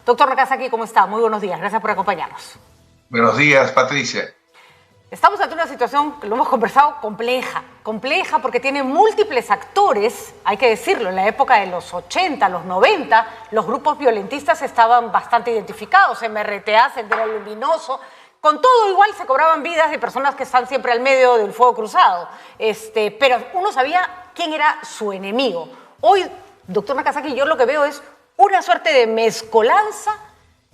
Doctor Nakazaki, ¿cómo está? Muy buenos días, gracias por acompañarnos. Buenos días, Patricia. Estamos ante una situación, que lo hemos conversado, compleja porque tiene múltiples actores, hay que decirlo. En la época de los 80, los 90, los grupos violentistas estaban bastante identificados, MRTA, Sendero Luminoso. Con todo igual se cobraban vidas de personas que están siempre al medio del fuego cruzado, pero uno sabía quién era su enemigo. Hoy, doctor Nakazaki, yo lo que veo es una suerte de mezcolanza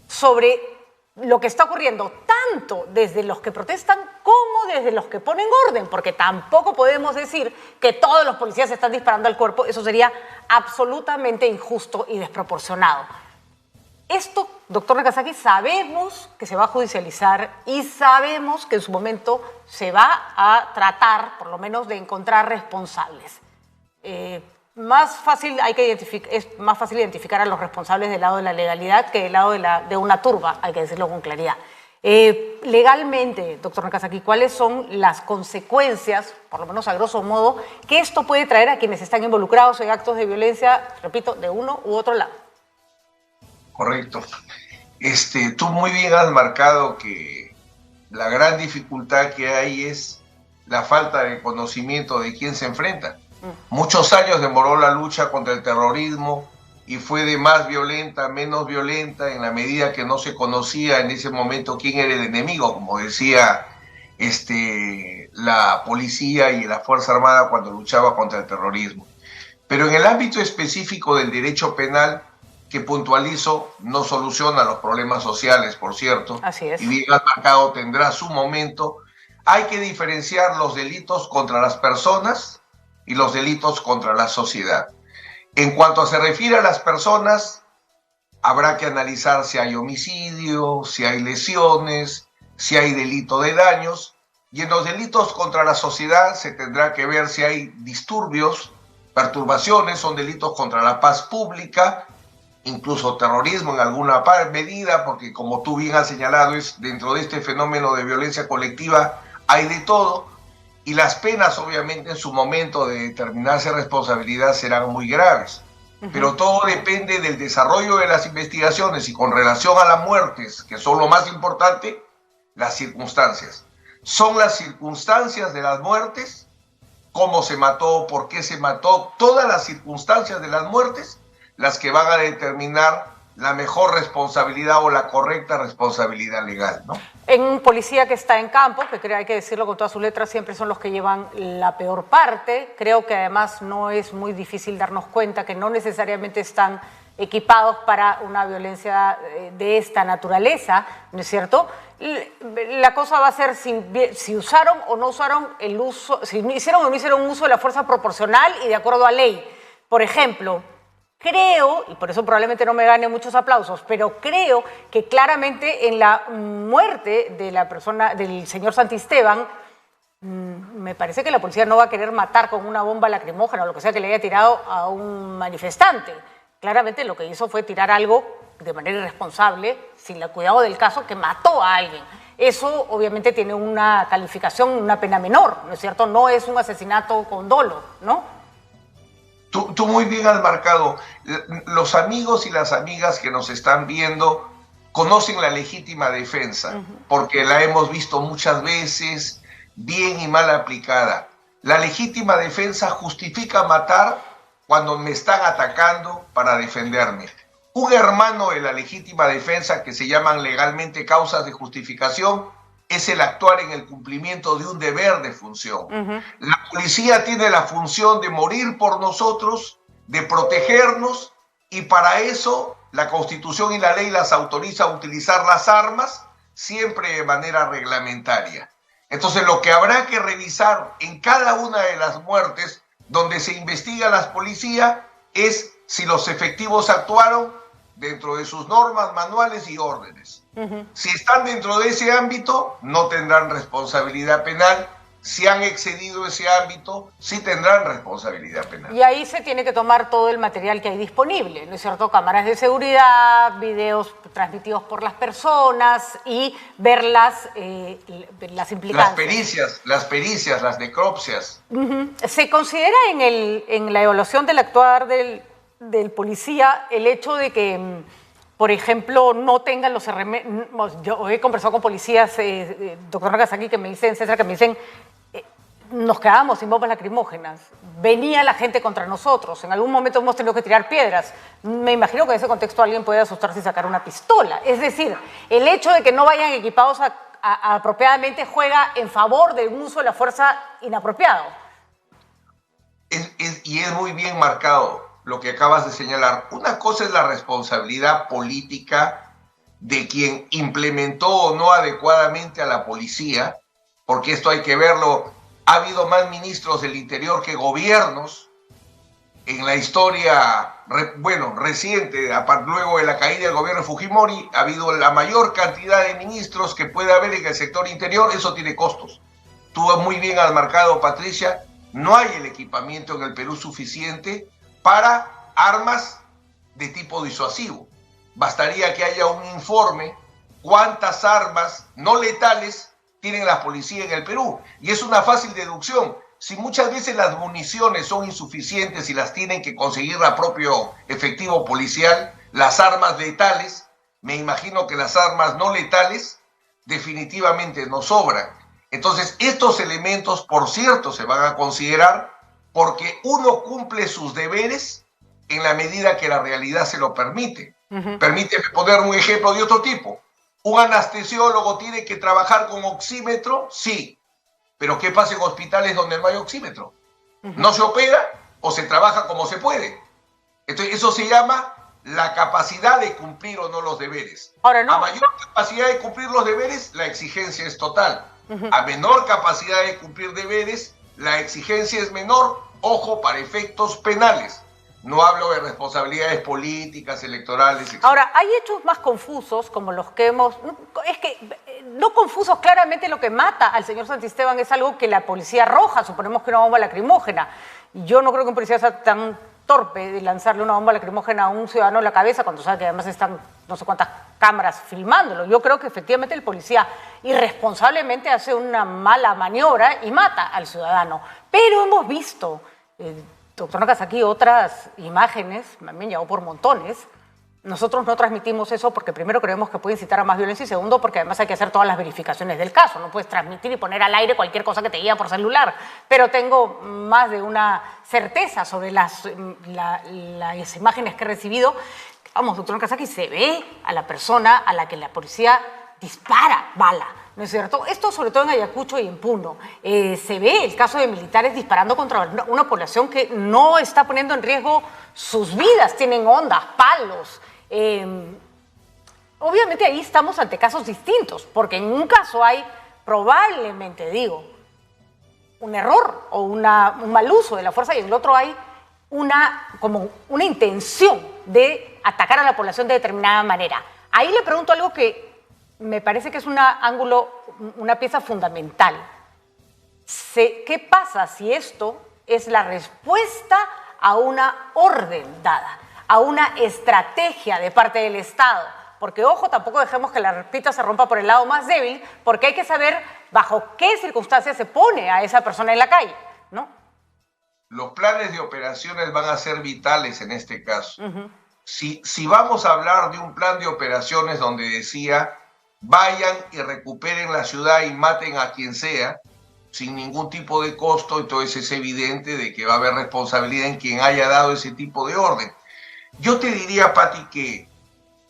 sobre lo que está ocurriendo tanto desde los que protestan como desde los que ponen orden, porque tampoco podemos decir que todos los policías están disparando al cuerpo. Eso sería absolutamente injusto y desproporcionado. Esto, doctor Nakazaki, sabemos que se va a judicializar y sabemos que en su momento se va a tratar, por lo menos, de encontrar responsables. Es más fácil identificar a los responsables del lado de la legalidad que del lado de una turba, hay que decirlo con claridad. Legalmente, doctor Nakazaki, ¿cuáles son las consecuencias, por lo menos a grosso modo, que esto puede traer a quienes están involucrados en actos de violencia, repito, de uno u otro lado? Correcto. Tú muy bien has marcado que la gran dificultad que hay es la falta de conocimiento de quién se enfrenta. Muchos años demoró la lucha contra el terrorismo y fue de más violenta a menos violenta en la medida que no se conocía en ese momento quién era el enemigo, como decía la policía y la Fuerza Armada cuando luchaba contra el terrorismo. Pero en el ámbito específico del derecho penal, que puntualizo, no soluciona los problemas sociales, por cierto. Así es. Y bien marcado tendrá su momento. Hay que diferenciar los delitos contra las personas y los delitos contra la sociedad. En cuanto se refiere a las personas, habrá que analizar si hay homicidio, si hay lesiones, si hay delito de daños. Y en los delitos contra la sociedad se tendrá que ver si hay disturbios, perturbaciones, son delitos contra la paz pública, incluso terrorismo en alguna medida, porque como tú bien has señalado, dentro de este fenómeno de violencia colectiva hay de todo. Y las penas, obviamente, en su momento de determinarse responsabilidad serán muy graves. Pero todo depende del desarrollo de las investigaciones y con relación a las muertes, que son lo más importante, las circunstancias. Son las circunstancias de las muertes, cómo se mató, por qué se mató, todas las circunstancias de las muertes, las que van a determinar la mejor responsabilidad o la correcta responsabilidad legal, ¿no? En un policía que está en campo, que hay que decirlo con todas sus letras, siempre son los que llevan la peor parte. Creo que además no es muy difícil darnos cuenta que no necesariamente están equipados para una violencia de esta naturaleza, ¿no es cierto? La cosa va a ser si usaron o no usaron el uso, si hicieron o no hicieron uso de la fuerza proporcional y de acuerdo a ley. Por ejemplo, creo, y por eso probablemente no me gane muchos aplausos, pero creo que claramente en la muerte de la persona, del señor Santisteban, me parece que la policía no va a querer matar con una bomba lacrimógena o lo que sea que le haya tirado a un manifestante. Claramente lo que hizo fue tirar algo de manera irresponsable, sin el cuidado del caso, que mató a alguien. Eso obviamente tiene una calificación, una pena menor, ¿no es cierto? No es un asesinato con dolo, ¿no? Tú muy bien has marcado. Los amigos y las amigas que nos están viendo conocen la legítima defensa, porque la hemos visto muchas veces, bien y mal aplicada. La legítima defensa justifica matar cuando me están atacando para defenderme. Un hermano de la legítima defensa, que se llaman legalmente causas de justificación, es el actuar en el cumplimiento de un deber de función. La policía tiene la función de morir por nosotros, de protegernos, y para eso la Constitución y la ley las autoriza a utilizar las armas, siempre de manera reglamentaria. Entonces, lo que habrá que revisar en cada una de las muertes donde se investiga a la policía es si los efectivos actuaron dentro de sus normas, manuales y órdenes. Si están dentro de ese ámbito, no tendrán responsabilidad penal. Si han excedido ese ámbito, sí tendrán responsabilidad penal. Y ahí se tiene que tomar todo el material que hay disponible, ¿no es cierto? Cámaras de seguridad, videos transmitidos por las personas y ver las implicancias. Las pericias, las necropsias. ¿Se considera en la evaluación del actuar del policía el hecho de que por ejemplo, no tengan los yo he conversado con policías, doctor Nagasaki, que me dicen, César, que me dicen, nos quedábamos sin bombas lacrimógenas, venía la gente contra nosotros, en algún momento hemos tenido que tirar piedras. Me imagino que en ese contexto alguien puede asustarse y sacar una pistola. Es decir, el hecho de que no vayan equipados apropiadamente juega en favor del uso de la fuerza inapropiado. Y es muy bien marcado lo que acabas de señalar. Una cosa es la responsabilidad política de quien implementó o no adecuadamente a la policía, porque esto hay que verlo. Ha habido más ministros del Interior que gobiernos en la historia, reciente, luego de la caída del gobierno de Fujimori. Ha habido la mayor cantidad de ministros que puede haber en el sector interior. Eso tiene costos. Tú muy bien has marcado, Patricia, no hay el equipamiento en el Perú suficiente para armas de tipo disuasivo. Bastaría que haya un informe cuántas armas no letales tienen las policías en el Perú. Y es una fácil deducción. Si muchas veces las municiones son insuficientes y las tienen que conseguir el propio efectivo policial, las armas letales, me imagino que las armas no letales definitivamente no sobran. Entonces, estos elementos, por cierto, se van a considerar porque uno cumple sus deberes en la medida que la realidad se lo permite. Permíteme poner un ejemplo de otro tipo. ¿Un anestesiólogo tiene que trabajar con oxímetro? Sí. Pero ¿qué pasa en hospitales donde no hay oxímetro? ¿No se opera o se trabaja como se puede? Entonces, eso se llama la capacidad de cumplir o no los deberes. Ahora, no. A mayor capacidad de cumplir los deberes, la exigencia es total. A menor capacidad de cumplir deberes, la exigencia es menor, ojo, para efectos penales. No hablo de responsabilidades políticas, electorales, etc. Ahora, hay hechos más confusos como los que hemos... Es que no confusos, claramente lo que mata al señor Santisteban es algo que la policía arroja, suponemos que una bomba lacrimógena. Yo no creo que un policía sea tan torpe de lanzarle una bomba lacrimógena a un ciudadano en la cabeza cuando sabe que además están no sé cuántas cámaras filmándolo. Yo creo que efectivamente el policía irresponsablemente hace una mala maniobra y mata al ciudadano. Pero hemos visto... Doctor Nagasaki, otras imágenes, me han llegado por montones. Nosotros no transmitimos eso porque primero creemos que puede incitar a más violencia y segundo porque además hay que hacer todas las verificaciones del caso. No puedes transmitir y poner al aire cualquier cosa que te llegue por celular. Pero tengo más de una certeza sobre las imágenes que he recibido. Vamos, doctor Nagasaki, se ve a la persona a la que la policía dispara bala. ¿No es cierto? Esto sobre todo en Ayacucho y en Puno. Se ve el caso de militares disparando contra una población que no está poniendo en riesgo sus vidas. Tienen ondas, palos. Obviamente ahí estamos ante casos distintos, porque en un caso hay probablemente, un error o un mal uso de la fuerza y en el otro hay como una intención de atacar a la población de determinada manera. Ahí le pregunto algo que me parece que es una pieza fundamental. ¿Qué pasa si esto es la respuesta a una orden dada, a una estrategia de parte del Estado? Porque, ojo, tampoco dejemos que la repita se rompa por el lado más débil, porque hay que saber bajo qué circunstancias se pone a esa persona en la calle, ¿no? Los planes de operaciones van a ser vitales en este caso. Si vamos a hablar de un plan de operaciones donde decía vayan y recuperen la ciudad y maten a quien sea, sin ningún tipo de costo, entonces es evidente de que va a haber responsabilidad en quien haya dado ese tipo de orden. Yo te diría, Pati, que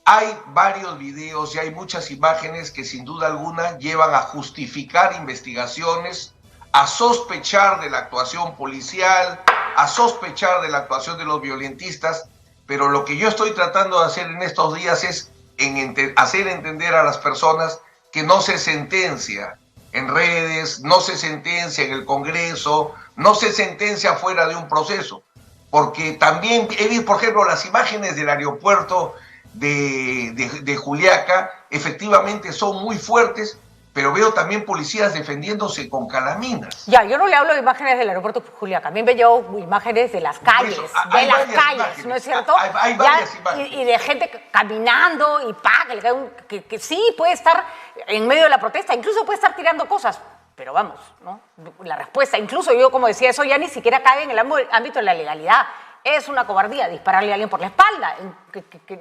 hay varios videos y hay muchas imágenes que sin duda alguna llevan a justificar investigaciones, a sospechar de la actuación policial, a sospechar de la actuación de los violentistas, pero lo que yo estoy tratando de hacer en estos días es hacer entender a las personas que no se sentencia en redes, no se sentencia en el Congreso, no se sentencia fuera de un proceso. Porque también he visto, por ejemplo, las imágenes del aeropuerto de Juliaca, efectivamente son muy fuertes, pero veo también policías defendiéndose con calaminas. Ya, yo no le hablo de imágenes del aropuerto de Juliaca, también veo imágenes de las calles, ¿no es cierto? Hay varias imágenes. Y de gente caminando y que sí puede estar en medio de la protesta, incluso puede estar tirando cosas, pero vamos, ¿no? La respuesta, incluso yo como decía, eso ya ni siquiera cae en el ámbito de la legalidad. Es una cobardía dispararle a alguien por la espalda,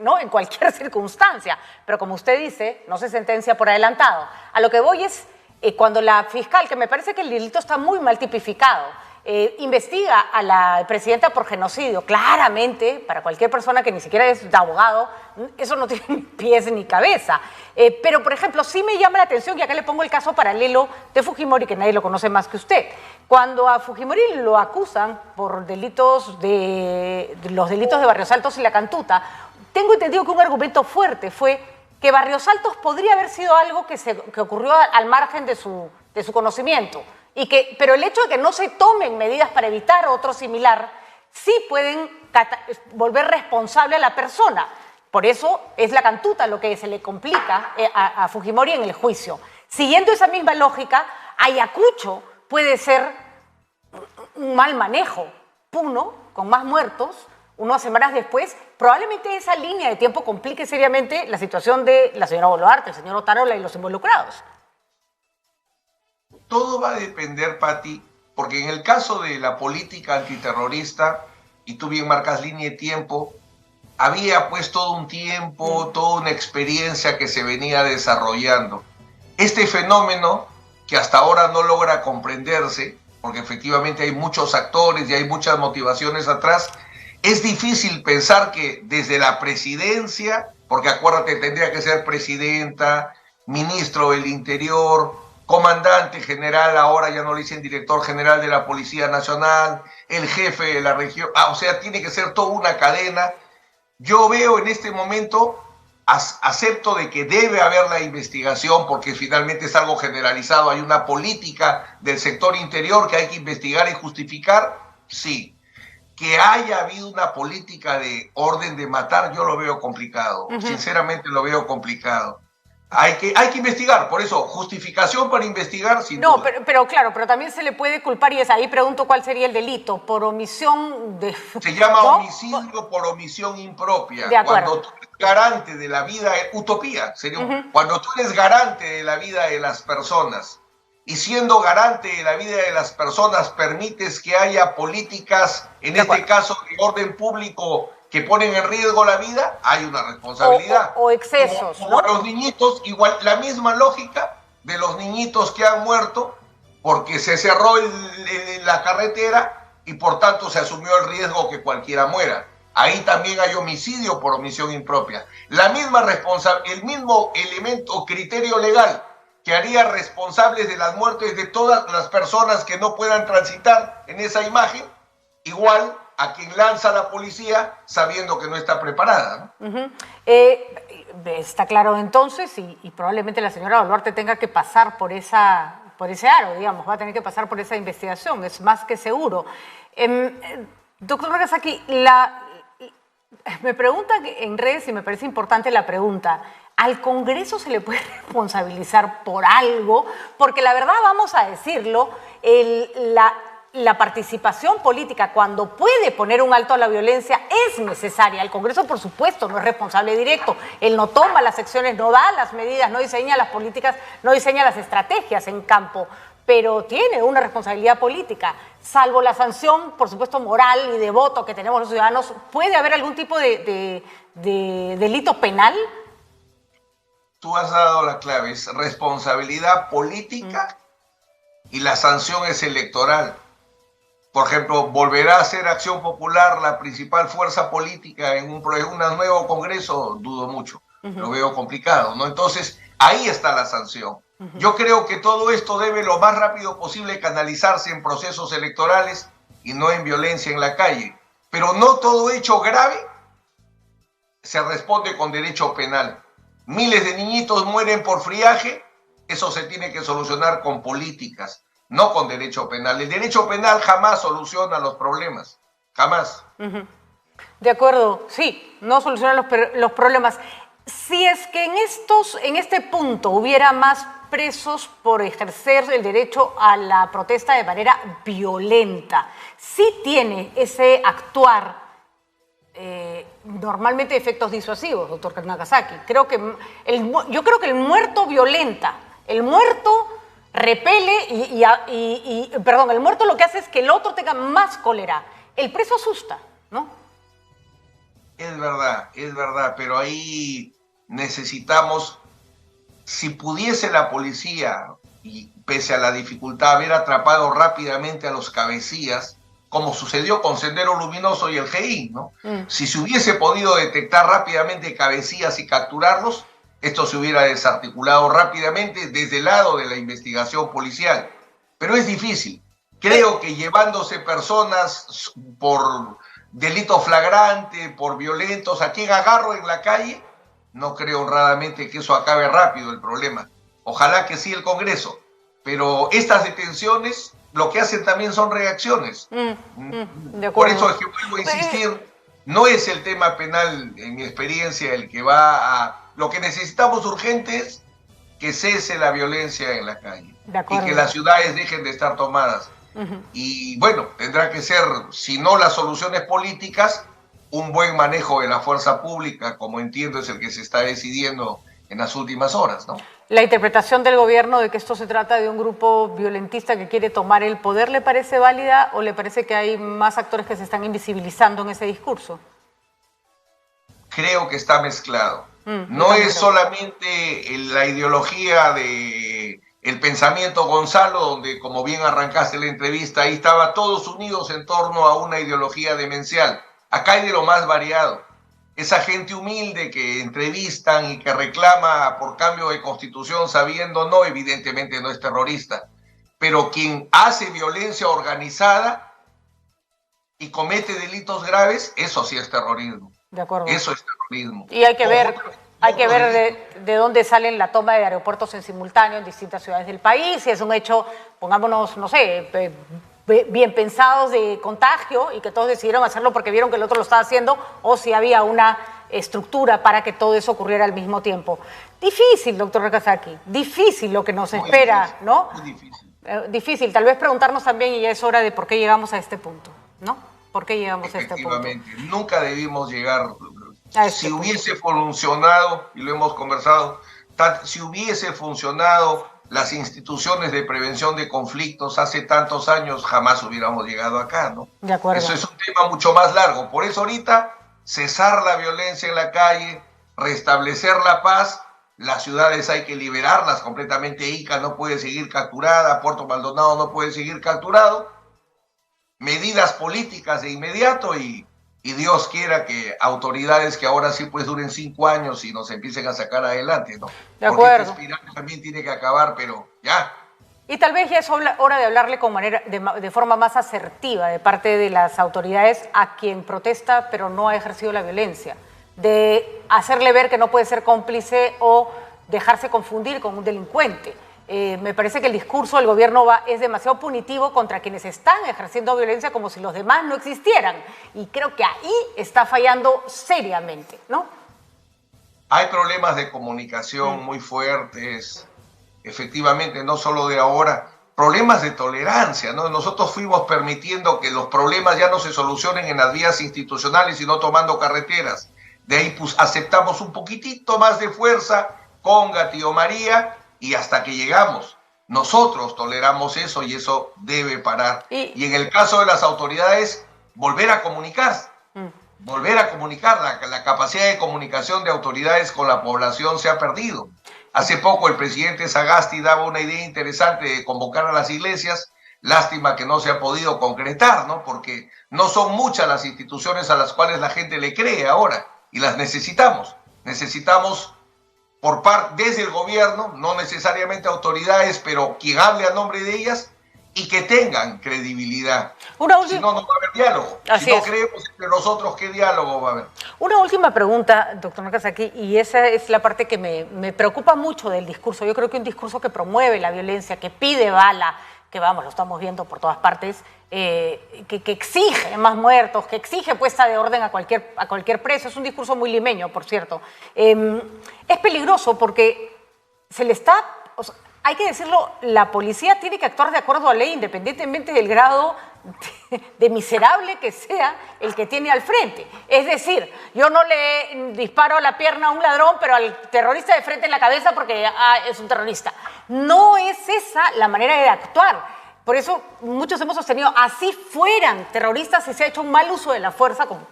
¿no? En cualquier circunstancia. Pero como usted dice, no se sentencia por adelantado. A lo que voy es cuando la fiscal, que me parece que el delito está muy mal tipificado, investiga a la presidenta por genocidio, claramente, para cualquier persona que ni siquiera es de abogado, eso no tiene ni pies ni cabeza. Pero, por ejemplo, sí me llama la atención, y acá le pongo el caso paralelo de Fujimori, que nadie lo conoce más que usted. Cuando a Fujimori lo acusan por los delitos de Barrios Altos y La Cantuta, tengo entendido que un argumento fuerte fue que Barrios Altos podría haber sido algo que ocurrió al margen de su conocimiento. Pero el hecho de que no se tomen medidas para evitar otro similar, sí pueden volver responsable a la persona. Por eso es La Cantuta lo que se le complica a Fujimori en el juicio. Siguiendo esa misma lógica, Ayacucho puede ser un mal manejo. Puno, con más muertos, unas semanas después, probablemente esa línea de tiempo complique seriamente la situación de la señora Boluarte, el señor Otárola y los involucrados. Todo va a depender, Pati, porque en el caso de la política antiterrorista, y tú bien marcas línea de tiempo, había pues todo un tiempo, toda una experiencia que se venía desarrollando. Este fenómeno, que hasta ahora no logra comprenderse, porque efectivamente hay muchos actores y hay muchas motivaciones atrás, es difícil pensar que desde la presidencia, porque acuérdate, tendría que ser presidenta, ministro del Interior, comandante general, ahora ya no le dicen director general de la Policía Nacional, el jefe de la región, o sea, tiene que ser toda una cadena. Yo veo en este momento, acepto de que debe haber la investigación, porque finalmente es algo generalizado, hay una política del sector interior que hay que investigar y justificar, sí. Que haya habido una política de orden de matar, yo lo veo complicado, sinceramente lo veo complicado. Hay que investigar, por eso, justificación para investigar, sin duda. Pero claro, pero también se le puede culpar, y es ahí pregunto cuál sería el delito, por omisión de... Se llama homicidio por omisión impropia. De acuerdo. Cuando tú eres garante de la vida, utopía, sería cuando tú eres garante de la vida de las personas, y siendo garante de la vida de las personas, permites que haya políticas, en este caso de orden público, que ponen en riesgo la vida, hay una responsabilidad. O excesos, como los niñitos, igual, la misma lógica de los niñitos que han muerto porque se cerró la carretera y por tanto se asumió el riesgo que cualquiera muera. Ahí también hay homicidio por omisión impropia. El mismo elemento o criterio legal que haría responsables de las muertes de todas las personas que no puedan transitar en esa imagen, igual a quien lanza la policía sabiendo que no está preparada, ¿no? Está claro entonces, y probablemente la señora Boluarte tenga que pasar por ese aro, digamos, va a tener que pasar por esa investigación, es más que seguro. Doctor Nagasaki, me pregunta en redes, y me parece importante la pregunta, ¿al Congreso se le puede responsabilizar por algo? Porque la verdad, vamos a decirlo, la participación política, cuando puede poner un alto a la violencia, es necesaria. El Congreso, por supuesto, no es responsable directo. Él no toma las acciones, no da las medidas, no diseña las políticas, no diseña las estrategias en campo, pero tiene una responsabilidad política. Salvo la sanción, por supuesto, moral y de voto que tenemos los ciudadanos, ¿puede haber algún tipo de delito penal? Tú has dado la clave, es responsabilidad política y la sanción es electoral. Por ejemplo, ¿volverá a ser Acción Popular la principal fuerza política en un nuevo Congreso? Dudo mucho, lo veo complicado, ¿no? Entonces, ahí está la sanción. Yo creo que todo esto debe lo más rápido posible canalizarse en procesos electorales y no en violencia en la calle. Pero no todo hecho grave se responde con derecho penal. Miles de niñitos mueren por friaje, eso se tiene que solucionar con políticas, no con derecho penal. El derecho penal jamás soluciona los problemas, jamás. De acuerdo, sí, no soluciona los problemas. Si es que en este punto hubiera más presos por ejercer el derecho a la protesta de manera violenta, sí tiene ese actuar normalmente efectos disuasivos, doctor Nagasaki. Yo creo que el muerto violenta, el muerto repele el muerto lo que hace es que el otro tenga más cólera. El preso asusta. ¿no? Es verdad, pero ahí necesitamos, si pudiese la policía, y pese a la dificultad, haber atrapado rápidamente a los cabecillas, como sucedió con Sendero Luminoso y el GI, ¿no? Si se hubiese podido detectar rápidamente cabecillas y capturarlos, esto se hubiera desarticulado rápidamente desde el lado de la investigación policial. Pero es difícil. Creo que llevándose personas por delito flagrante, por violentos, a quien agarro en la calle, no creo honradamente que eso acabe rápido el problema. Ojalá que sí el Congreso, pero estas detenciones lo que hacen también son reacciones. Por eso es que vuelvo a insistir, no es el tema penal, en mi experiencia, el que va a... Lo que necesitamos urgente es que cese la violencia en la calle y que las ciudades dejen de estar tomadas. Y bueno, tendrá que ser, si no las soluciones políticas, un buen manejo de la fuerza pública, como entiendo es el que se está decidiendo en las últimas horas, ¿no? ¿La interpretación del gobierno de que esto se trata de un grupo violentista que quiere tomar el poder le parece válida o le parece que hay más actores que se están invisibilizando en ese discurso? Creo que está mezclado. No es solamente la ideología de el pensamiento Gonzalo, donde como bien arrancaste la entrevista, ahí estaba todos unidos en torno a una ideología demencial. Acá hay de lo más variado. Esa gente humilde que entrevistan y que reclama por cambio de constitución sabiendo no, evidentemente no es terrorista, pero quien hace violencia organizada y comete delitos graves, eso sí es terrorismo. De acuerdo. Eso es terrorismo. Y hay que ver de dónde salen la toma de aeropuertos en simultáneo en distintas ciudades del país. Si es un hecho, pongámonos, no sé, bien pensados de contagio y que todos decidieron hacerlo porque vieron que el otro lo estaba haciendo, o si había una estructura para que todo eso ocurriera al mismo tiempo. Difícil, doctor Nakazaki, difícil lo que nos espera, difícil, ¿no? Muy difícil. Difícil, tal vez preguntarnos también, y ya es hora de por qué llegamos a este punto, ¿no? ¿Por qué llegamos a este punto? Efectivamente, nunca debimos llegar. Si hubiese funcionado, y lo hemos conversado, si hubiese funcionado las instituciones de prevención de conflictos hace tantos años, jamás hubiéramos llegado acá, ¿no? De acuerdo. Eso es un tema mucho más largo. Por eso ahorita, cesar la violencia en la calle, restablecer la paz, las ciudades hay que liberarlas completamente. Ica no puede seguir capturada, Puerto Maldonado no puede seguir capturado. Medidas políticas de inmediato y Dios quiera que autoridades que ahora sí pues duren 5 años y nos empiecen a sacar adelante, ¿no? De acuerdo. Porque esta espiral también tiene que acabar, pero ya. Y tal vez ya es hora de hablarle de forma más asertiva de parte de las autoridades a quien protesta pero no ha ejercido la violencia, de hacerle ver que no puede ser cómplice o dejarse confundir con un delincuente. Me parece que el discurso del gobierno es demasiado punitivo contra quienes están ejerciendo violencia como si los demás no existieran. Y creo que ahí está fallando seriamente, ¿no? Hay problemas de comunicación muy fuertes, efectivamente, no solo de ahora, problemas de tolerancia, ¿no? Nosotros fuimos permitiendo que los problemas ya no se solucionen en las vías institucionales, sino tomando carreteras. De ahí pues aceptamos un poquitito más de fuerza, Conga, Tío María, y hasta que llegamos. Nosotros toleramos eso y eso debe parar. Y en el caso de las autoridades, volver a comunicar. Volver a comunicar. La capacidad de comunicación de autoridades con la población se ha perdido. Hace poco el presidente Sagasti daba una idea interesante de convocar a las iglesias. Lástima que no se ha podido concretar, ¿no? Porque no son muchas las instituciones a las cuales la gente le cree ahora y las necesitamos. Necesitamos desde el gobierno, no necesariamente autoridades, pero quien hable a nombre de ellas y que tengan credibilidad. Si no, no va a haber diálogo. Si no creemos entre nosotros, ¿qué diálogo va a haber? Una última pregunta, doctor Nakazaki, y esa es la parte que me preocupa mucho del discurso. Yo creo que un discurso que promueve la violencia, que pide bala, que vamos, lo estamos viendo por todas partes, que exige más muertos, que exige puesta de orden a cualquier preso. Es un discurso muy limeño, por cierto. Es peligroso porque se le está... hay que decirlo, la policía tiene que actuar de acuerdo a ley, independientemente del grado de miserable que sea el que tiene al frente. Es decir, yo no le disparo a la pierna a un ladrón, pero al terrorista de frente en la cabeza porque es un terrorista. No es esa la manera de actuar. Por eso muchos hemos sostenido, así fueran terroristas y se ha hecho un mal uso de la fuerza, como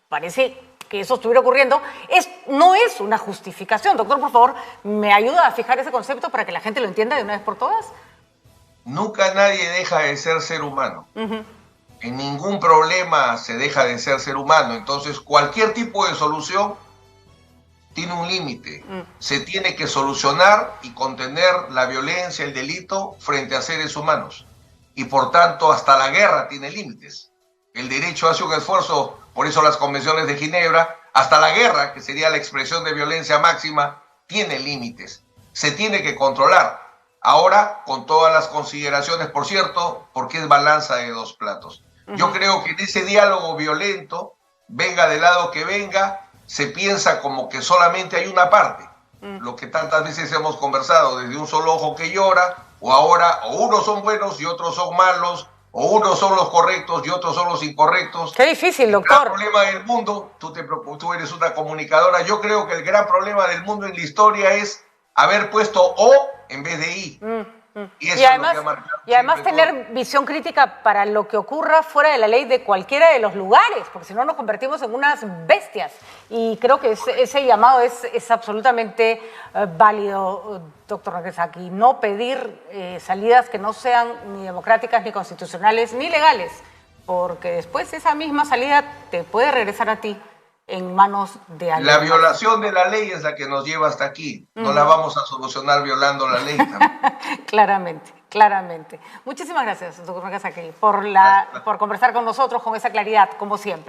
parece que eso estuviera ocurriendo, no es una justificación. Doctor, por favor, ¿me ayuda a fijar ese concepto para que la gente lo entienda de una vez por todas? Nunca nadie deja de ser humano. En ningún problema se deja de ser humano. Entonces, cualquier tipo de solución tiene un límite. Se tiene que solucionar y contener la violencia, el delito frente a seres humanos. Y por tanto, hasta la guerra tiene límites. El derecho hace un esfuerzo, por eso las convenciones de Ginebra, hasta la guerra, que sería la expresión de violencia máxima, tiene límites. Se tiene que controlar. Ahora, con todas las consideraciones, por cierto, porque es balanza de dos platos. Yo creo que en ese diálogo violento, venga del lado que venga, se piensa como que solamente hay una parte. Lo que tantas veces hemos conversado, desde un solo ojo que llora, o ahora, o unos son buenos y otros son malos, o unos son los correctos y otros son los incorrectos. Qué difícil, doctor. El gran problema del mundo, tú eres una comunicadora, yo creo que el gran problema del mundo en la historia es haber puesto O en vez de I. Y además tener visión crítica para lo que ocurra fuera de la ley de cualquiera de los lugares, porque si no nos convertimos en unas bestias. Y creo que ese llamado es absolutamente válido, doctor Nagasaki. No pedir salidas que no sean ni democráticas, ni constitucionales, ni legales, porque después esa misma salida te puede regresar a ti en manos de alguien. La violación de la ley es la que nos lleva hasta aquí. No la vamos a solucionar violando la ley también. Claramente, claramente. Muchísimas gracias, doctor Nagasaki, por conversar con nosotros con esa claridad, como siempre.